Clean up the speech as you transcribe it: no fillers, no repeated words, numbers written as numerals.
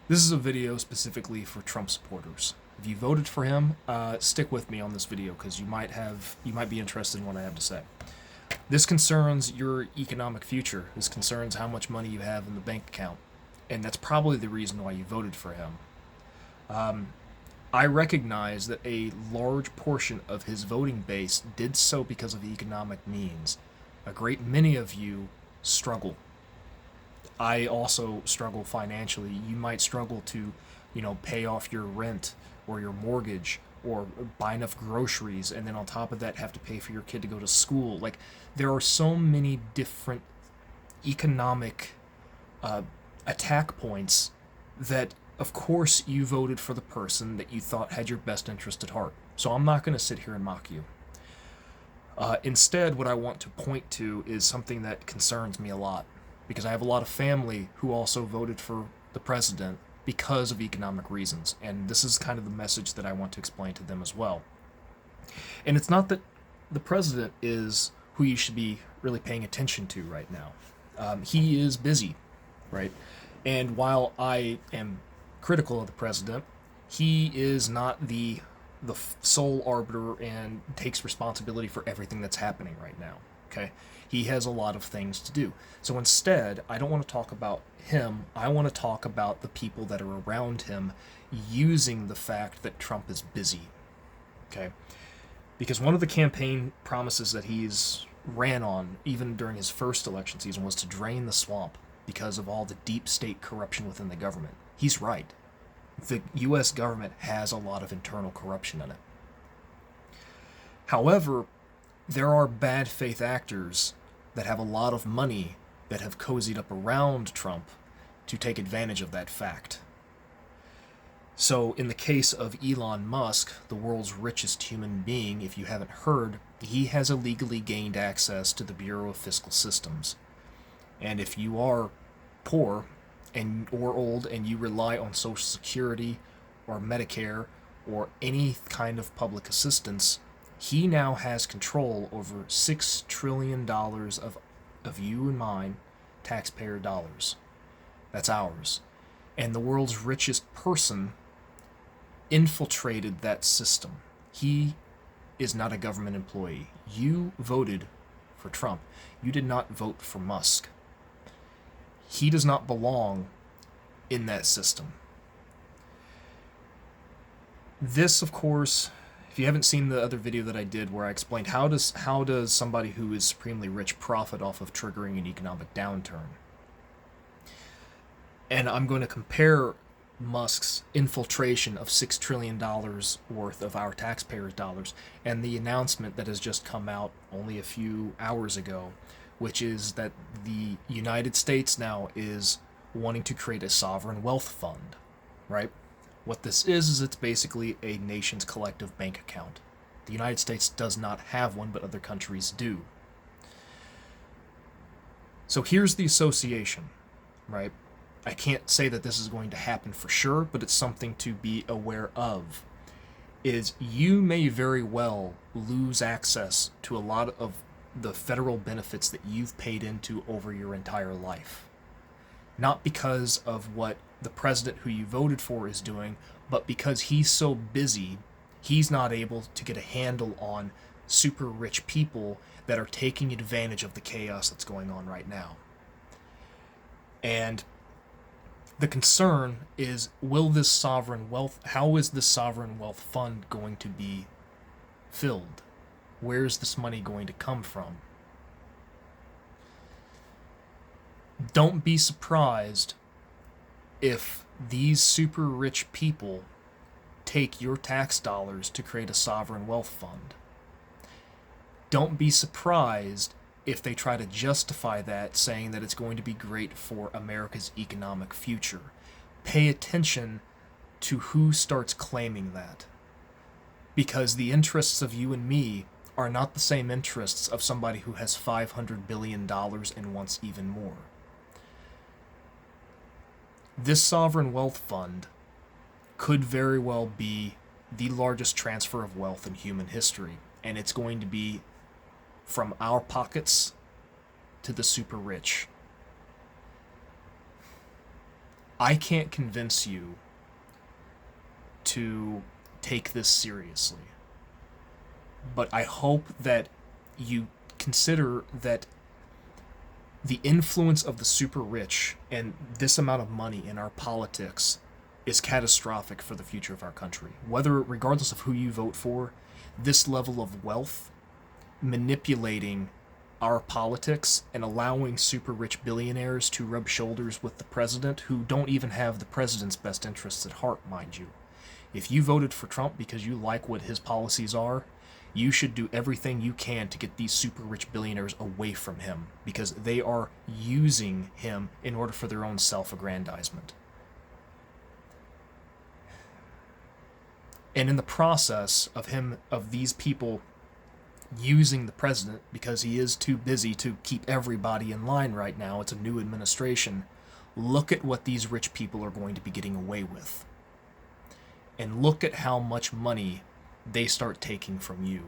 This is a video specifically for Trump supporters. If you voted for him, stick with me on this video because you might be interested in what I have to say. This concerns your economic future. This concerns how much money you have in the bank account, and that's probably the reason why you voted for him. I recognize that a large portion of his voting base did so because of economic means. A great many of you struggle. I also struggle financially. You might struggle to, pay off your rent or your mortgage or buy enough groceries, and then on top of that have to pay for your kid to go to school. Like, there are so many different economic attack points that, of course, you voted for the person that you thought had your best interest at heart. So I'm not going to sit here and mock you. Instead, what I want to point to is something that concerns me a lot, because I have a lot of family who also voted for the president because of economic reasons, and this is kind of the message that I want to explain to them as well. And it's not that the president is who you should be really paying attention to right now. He is busy, right? And while I am critical of the president, he is not the sole arbiter and takes responsibility for everything that's happening right now. Okay, he has a lot of things to do. So instead, I don't want to talk about him. I want to talk about the people that are around him using the fact that Trump is busy. Okay, because one of the campaign promises that he's ran on, even during his first election season, was to drain the swamp because of all the deep state corruption within the government. He's right. The U.S. government has a lot of internal corruption in it. However, there are bad faith actors that have a lot of money that have cozied up around Trump to take advantage of that fact. So, in the case of Elon Musk, the world's richest human being, if you haven't heard, he has illegally gained access to the Bureau of Fiscal Systems. And if you are poor or old and you rely on Social Security or Medicare or any kind of public assistance, he now has control over $6 trillion of you and mine taxpayer dollars. That's ours. And the world's richest person infiltrated that system. He is not a government employee. You voted for Trump. You did not vote for Musk. He does not belong in that system. This, of course, if you haven't seen the other video that I did where I explained how does somebody who is supremely rich profit off of triggering an economic downturn. And I'm going to compare Musk's infiltration of $6 trillion worth of our taxpayers' dollars and the announcement that has just come out only a few hours ago, which is that the United States now is wanting to create a sovereign wealth fund, right? What this is it's basically a nation's collective bank account. The United States does not have one, but other countries do. So here's the association, right? I can't say that this is going to happen for sure, but it's something to be aware of. Is you may very well lose access to a lot of the federal benefits that you've paid into over your entire life. Not because of what the president who you voted for is doing, but because he's so busy, he's not able to get a handle on super rich people that are taking advantage of the chaos that's going on right now. And the concern is, how is this sovereign wealth fund going to be filled? Where's this money going to come from? Don't be surprised if these super rich people take your tax dollars to create a sovereign wealth fund. Don't be surprised if they try to justify that, saying that it's going to be great for America's economic future. Pay attention to who starts claiming that. Because the interests of you and me are not the same interests of somebody who has $500 billion and wants even more. This sovereign wealth fund could very well be the largest transfer of wealth in human history, and it's going to be from our pockets to the super rich. I can't convince you to take this seriously. But I hope that you consider that the influence of the super rich and this amount of money in our politics is catastrophic for the future of our country. Whether, regardless of who you vote for, this level of wealth manipulating our politics and allowing super rich billionaires to rub shoulders with the president, who don't even have the president's best interests at heart, mind you. If you voted for Trump because you like what his policies are, you should do everything you can to get these super rich billionaires away from him, because they are using him in order for their own self-aggrandizement. And in the process of these people using the president, because he is too busy to keep everybody in line right now, it's a new administration, look at what these rich people are going to be getting away with. And look at how much money they start taking from you.